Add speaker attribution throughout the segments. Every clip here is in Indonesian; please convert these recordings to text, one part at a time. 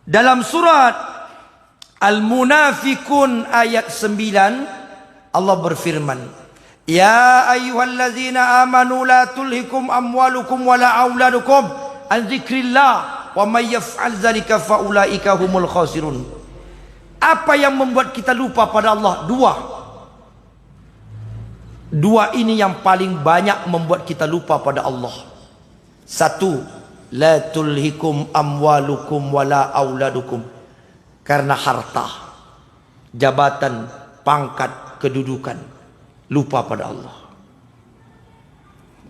Speaker 1: Dalam surat Al-Munafikun ayat 9 Allah berfirman, Ya ayyuhallazina amanu la tulhikum amwalukum wala auladukum an dzikrillah wa may yaf'al dzalika faulaika humul khasirun. Apa yang membuat kita lupa pada Allah? Dua ini yang paling banyak membuat kita lupa pada Allah. Satu, la tulhikum amwalukum wala auladukum, karena harta, jabatan, pangkat, kedudukan, lupa pada Allah.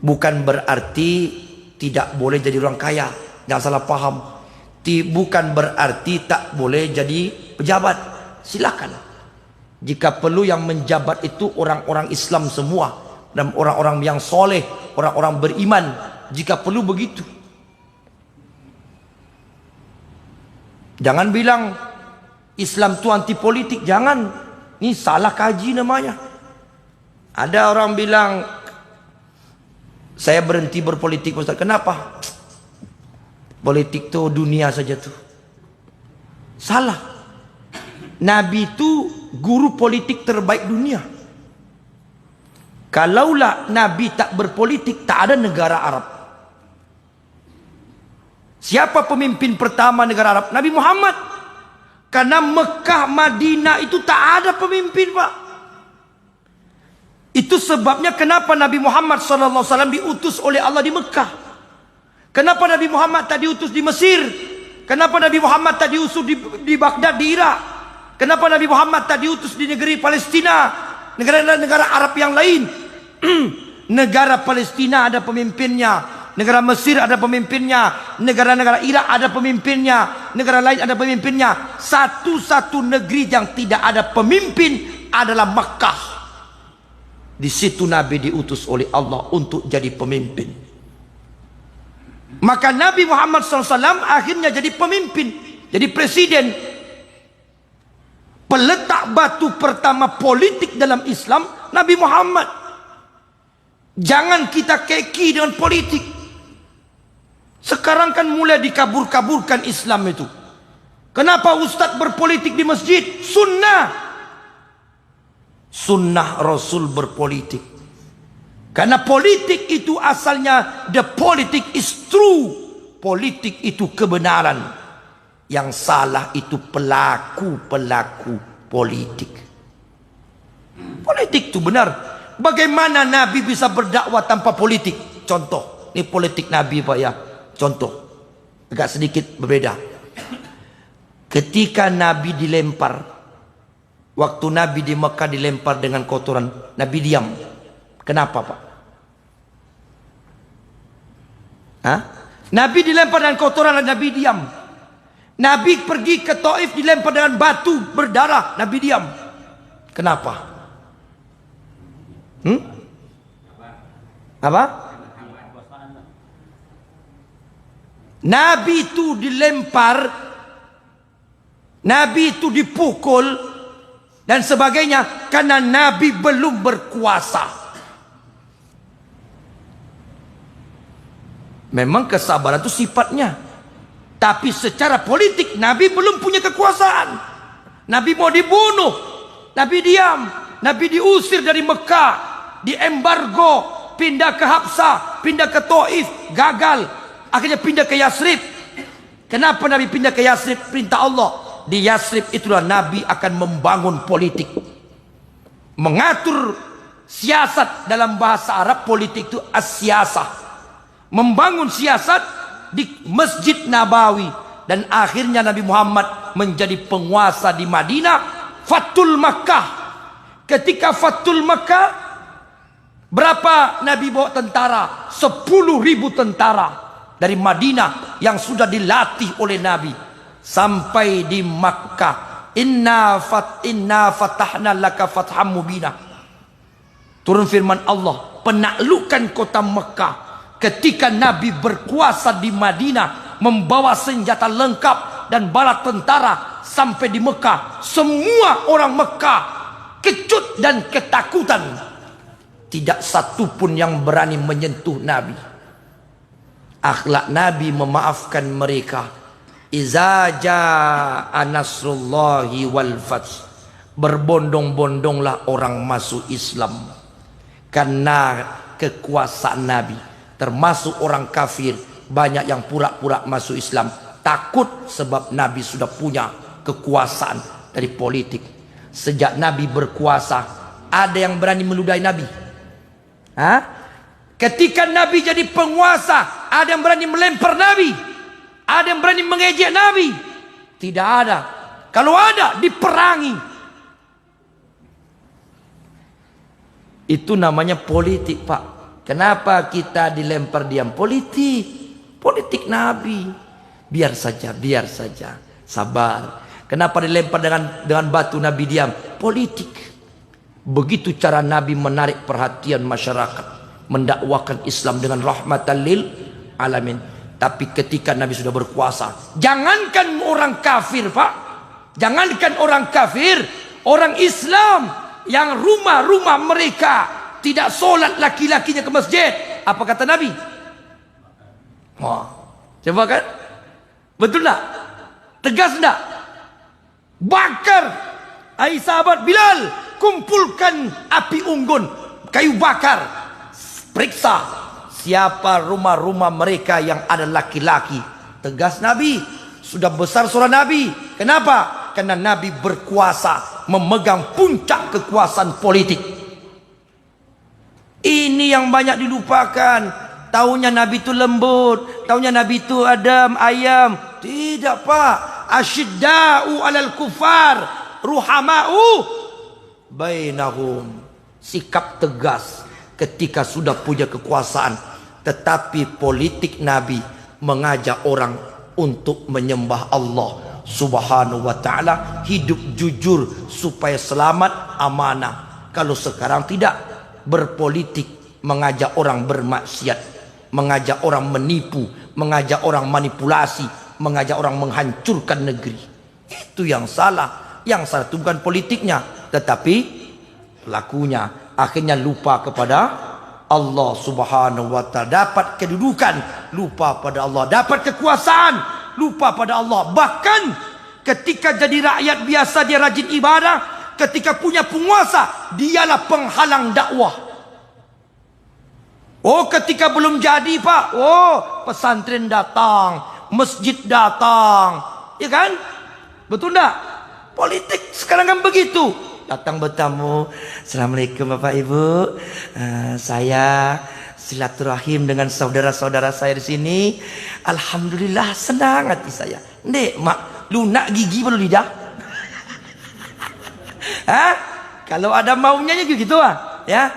Speaker 1: Bukan berarti tidak boleh jadi orang kaya, jangan salah paham. Bukan berarti tak boleh jadi pejabat, silakan. Jika perlu yang menjabat itu orang-orang Islam semua, dan orang-orang yang soleh, orang-orang beriman, jika perlu begitu. Jangan bilang Islam itu anti politik, jangan. Ini salah kaji namanya. Ada orang bilang, saya berhenti berpolitik Ustaz. Kenapa? Politik itu dunia saja tuh. Salah. Nabi itu guru politik terbaik dunia. Kalaulah Nabi tak berpolitik, tak ada negara Arab. Siapa pemimpin pertama negara Arab? Nabi Muhammad. Karena Mekah, Madinah itu tak ada pemimpin, Pak. Itu sebabnya kenapa Nabi Muhammad SAW diutus oleh Allah di Mekah. Kenapa Nabi Muhammad tak diutus di Mesir? Kenapa Nabi Muhammad tak diutus di Baghdad, di Irak? Kenapa Nabi Muhammad tak diutus di negeri Palestina, negara-negara Arab yang lain? Negara Palestina ada pemimpinnya, negara Mesir ada pemimpinnya, negara-negara Irak ada pemimpinnya, negara lain ada pemimpinnya. Satu-satu negeri yang tidak ada pemimpin adalah Makkah. Di situ Nabi diutus oleh Allah untuk jadi pemimpin. Maka Nabi Muhammad SAW akhirnya jadi pemimpin, jadi presiden. Peletak batu pertama politik dalam Islam Nabi Muhammad. Jangan kita keki dengan politik. Sekarang kan mulai dikabur-kaburkan Islam itu. Kenapa Ustadz berpolitik di masjid? Sunnah. Sunnah Rasul berpolitik. Karena politik itu asalnya, the politic is true. Politik itu kebenaran. Yang salah itu pelaku-pelaku politik. Politik itu benar. Bagaimana Nabi bisa berdakwah tanpa politik? Contoh, ini politik Nabi Pak ya. Contoh, agak sedikit berbeda. Ketika Nabi dilempar, waktu Nabi di Mekah dilempar dengan kotoran, Nabi diam. Kenapa Pak? Hah? Nabi dilempar dengan kotoran, Nabi diam. Nabi pergi ke Taif dilempar dengan batu berdarah, Nabi diam. Kenapa? Apa? Nabi itu dilempar, Nabi itu dipukul dan sebagainya karena Nabi belum berkuasa. Memang kesabaran itu sifatnya, tapi secara politik Nabi belum punya kekuasaan. Nabi mau dibunuh, Nabi diam. Nabi diusir dari Mekah, diembargo, pindah ke Habsah, pindah ke Taif, gagal. Akhirnya pindah ke Yasrib. Kenapa Nabi pindah ke Yasrib? Perintah Allah. Di Yasrib itulah Nabi akan membangun politik, mengatur siasat. Dalam bahasa Arab politik itu as-siyasah, membangun siasat di Masjid Nabawi. Dan akhirnya Nabi Muhammad menjadi penguasa di Madinah. Fathul Makkah. Ketika Fathul Makkah, berapa Nabi bawa tentara? 10.000 tentara dari Madinah yang sudah dilatih oleh Nabi. Sampai di Makkah, inna fatahna laka fatham mubina. Turun firman Allah, penaklukan kota Mekah. Ketika Nabi berkuasa di Madinah, membawa senjata lengkap dan bala tentara sampai di Mekah, semua orang Mekah kecut dan ketakutan. Tidak satu pun yang berani menyentuh Nabi. Akhlak Nabi memaafkan mereka. Iza jaa nasrullahi wal fath. Berbondong-bondonglah orang masuk Islam karena kekuasaan Nabi. Termasuk orang kafir, banyak yang pura-pura masuk Islam, takut sebab Nabi sudah punya kekuasaan dari politik. Sejak Nabi berkuasa, ada yang berani meludahi Nabi? Hah? Ketika Nabi jadi penguasa, ada yang berani melempar Nabi? Ada yang berani mengejek Nabi? Tidak ada. Kalau ada, diperangi. Itu namanya politik, Pak. Kenapa kita dilempar diam? Politik. Politik Nabi. Biar saja, biar saja. Sabar. Kenapa dilempar dengan batu Nabi diam? Politik. Begitu cara Nabi menarik perhatian masyarakat, mendakwakan Islam dengan rahmatan lil alamin. Tapi ketika Nabi sudah berkuasa, jangankan orang kafir, Pak. Jangankan orang kafir, orang Islam yang rumah-rumah mereka tidak solat laki-lakinya ke masjid. Apa kata Nabi? Wah, coba kan? Betul tak? Tegas tak? Bakar. Hai sahabat Bilal, kumpulkan api unggun, kayu bakar. Periksa siapa rumah-rumah mereka yang ada laki-laki. Tegas Nabi. Sudah besar suara Nabi. Kenapa? Karena Nabi berkuasa, memegang puncak kekuasaan politik. Ini yang banyak dilupakan. Taunya Nabi itu lembut, taunya Nabi itu adem ayam. Tidak, Pak. Asyidda'u 'alal kufar, ruhama'u bainahum. Sikap tegas ketika sudah punya kekuasaan. Tetapi politik Nabi mengajak orang untuk menyembah Allah Subhanahu wa ta'ala, hidup jujur supaya selamat amanah. Kalau sekarang tidak, berpolitik mengajak orang bermaksiat, mengajak orang menipu, mengajak orang manipulasi, mengajak orang menghancurkan negeri. Itu yang salah. Yang salah itu bukan politiknya, tetapi pelakunya. Akhirnya lupa kepada Allah Subhanahu wa ta'ala. Dapat kedudukan, lupa pada Allah. Dapat kekuasaan, lupa pada Allah. Bahkan ketika jadi rakyat biasa dia rajin ibadah, ketika punya penguasa dialah penghalang dakwah. Oh, ketika belum jadi, Pak, oh, pesantren datang, masjid datang, ya kan? Betul enggak? Politik sekarang kan begitu. Datang bertamu, Assalamualaikum Bapak Ibu, saya silaturahim dengan saudara-saudara saya di sini. Alhamdulillah senang hati saya. Ndek, mak, lunak gigi baru lidah. Hah? Kalau ada maunya gitu ya.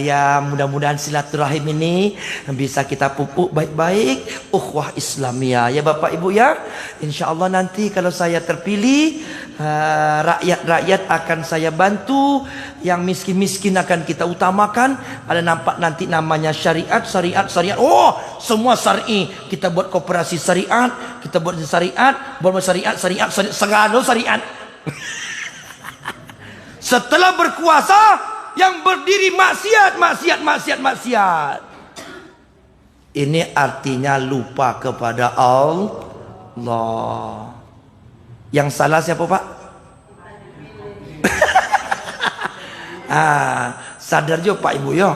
Speaker 1: Ya mudah-mudahan silaturahim ini bisa kita pupuk baik-baik, ukhuwah Islamiyah ya Bapak Ibu ya. Insyaallah nanti kalau saya terpilih, rakyat-rakyat akan saya bantu, yang miskin-miskin akan kita utamakan. Ada nampak nanti namanya syariat. Oh, semua syar'i. Kita buat koperasi syariat, kita buat syariat, segala syariat. Setelah berkuasa, yang berdiri maksiat. Ini artinya lupa kepada Allah. Yang salah siapa, Pak? Sadar juga Pak Ibu yo.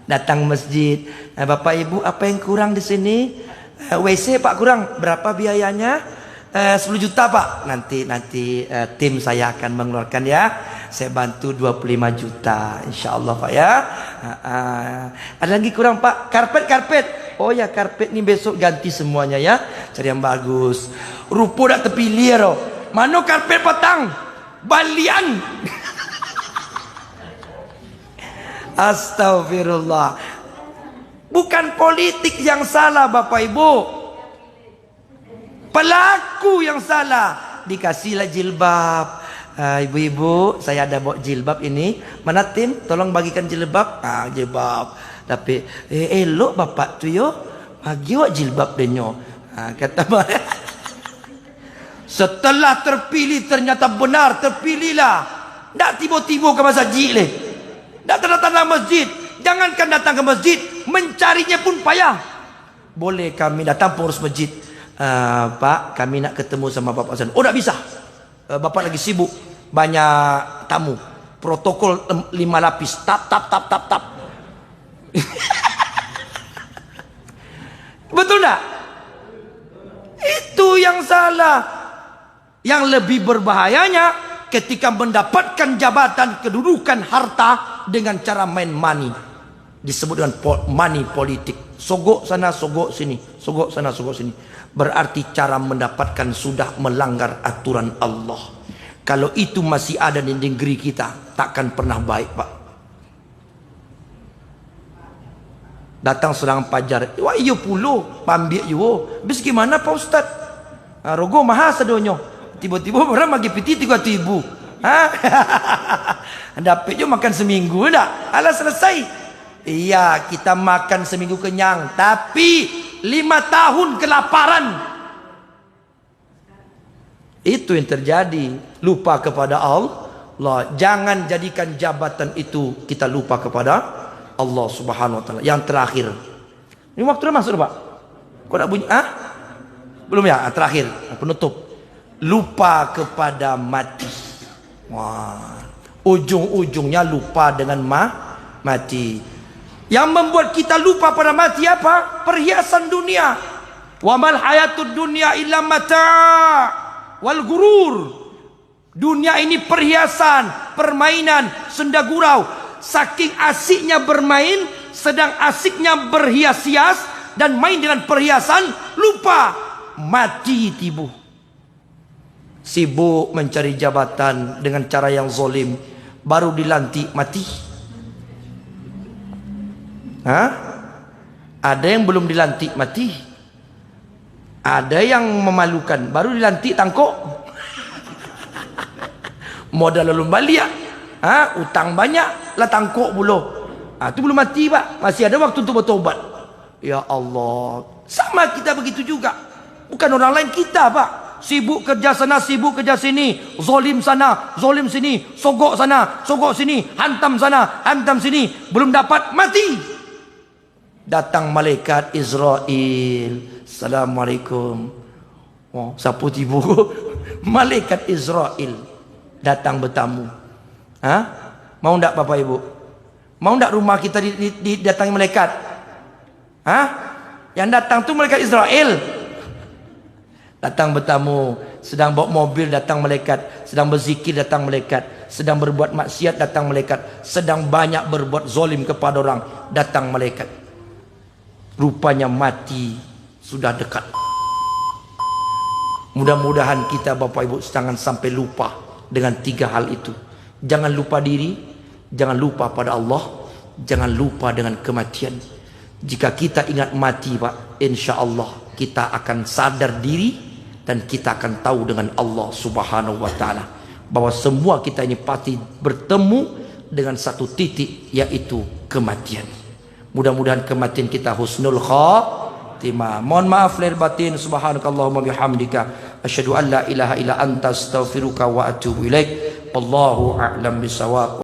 Speaker 1: Datang masjid, Bapak Ibu apa yang kurang di sini? WC Pak kurang, berapa biayanya? 10 juta Pak. Nanti tim saya akan mengeluarkan ya. Saya bantu 25 juta insyaallah Pak ya. Ada lagi kurang Pak? Karpet. Oh ya, karpet nih besok ganti semuanya ya. Cari yang bagus. Rupo dak terpilih ro. Mano karpet petang? Balian. Astagfirullah. Bukan politik yang salah Bapak Ibu. Pelaku yang salah. Dikasihlah jilbab. Ibu-ibu, saya ada bawa jilbab ini. Mana tim? Tolong bagikan jilbab. Jilbab. Tapi elok bapak tu yo. Bagi wak jilbab denyo. Kata setelah terpilih ternyata benar terpilihlah. Tak tiba-tiba ke masjid le. Tak datang ke masjid. Jangankan datang ke masjid, mencarinya pun payah. Boleh kami datang pengurus masjid. Pak, kami nak ketemu sama Bapak Hasan. Oh, tak bisa. Bapak lagi sibuk, banyak tamu. Protokol 5 lapis. Tap. Betul tak? Itu yang salah. Yang lebih berbahayanya ketika mendapatkan jabatan, kedudukan, harta dengan cara main money. Disebut dengan money politik. Sogok sana, sogok sini. Sogok sana, sogok sini. Berarti cara mendapatkan sudah melanggar aturan Allah. Kalau itu masih ada di negeri kita, takkan pernah baik, Pak. Datang serang pajar. Wah, iya puluh. Pambiak yo. Habis gimana Pak Ustaz? Rogo mahal sedonyo. Tiba-tiba orang bagi piti 3.000. Dapat je makan seminggu dah. Alah selesai. Iya, kita makan seminggu kenyang, tapi 5 tahun kelaparan. Itu yang terjadi. Lupa kepada Allah. Jangan jadikan jabatan itu kita lupa kepada Allah Subhanahu wa taala. Yang terakhir. Ini waktu dah masuk Pak. Kau nak bunyi? Belum ya? Terakhir, penutup. Lupa kepada mati. Wah, ujung-ujungnya lupa dengan mati. Yang membuat kita lupa pada mati apa? Perhiasan dunia. Wa mal hayatud dunya illa mata' wal gurur. Dunia ini perhiasan, permainan, senda gurau. Saking asiknya bermain, sedang asiknya berhias-hias dan main dengan perhiasan, lupa mati tibu. Sibuk mencari jabatan dengan cara yang zalim, baru dilantik mati. Ada yang belum dilantik mati. Ada yang memalukan, baru dilantik tangkok. Modal lalu balik. Utang banyak lah tangkok pula. Itu belum mati Pak. Masih ada waktu untuk bertobat. Ya Allah. Sama kita begitu juga. Bukan orang lain, kita Pak. Sibuk kerja sana, sibuk kerja sini. Zolim sana, zolim sini. Sogok sana, sogok sini. Hantam sana, hantam sini. Belum dapat, mati. Datang malaikat Israel. Assalamualaikum. Oh, sapu tibu. Malaikat Israel datang bertamu. Mau tak Bapak Ibu? Mau tak rumah kita didatangi malaikat? Yang datang tu malaikat Israel. Datang bertamu. Sedang bawa mobil datang malaikat. Sedang berzikir datang malaikat. Sedang berbuat maksiat datang malaikat. Sedang banyak berbuat zalim kepada orang datang malaikat. Rupanya mati sudah dekat. Mudah-mudahan kita Bapak Ibu jangan sampai lupa dengan 3 hal itu. Jangan lupa diri, jangan lupa pada Allah, jangan lupa dengan kematian. Jika kita ingat mati Pak, insya Allah kita akan sadar diri dan kita akan tahu dengan Allah Subhanahu wa taala bahwa semua kita ini pasti bertemu dengan satu titik, yaitu kematian. Mudah-mudahan kematian kita husnul khatimah. Mohon maaf lahir batin. Subhanakallahumma bihamdika asyhadu an la ilaha illa anta astaghfiruka wa atubu ilaik. Wallahu a'lam bisawab.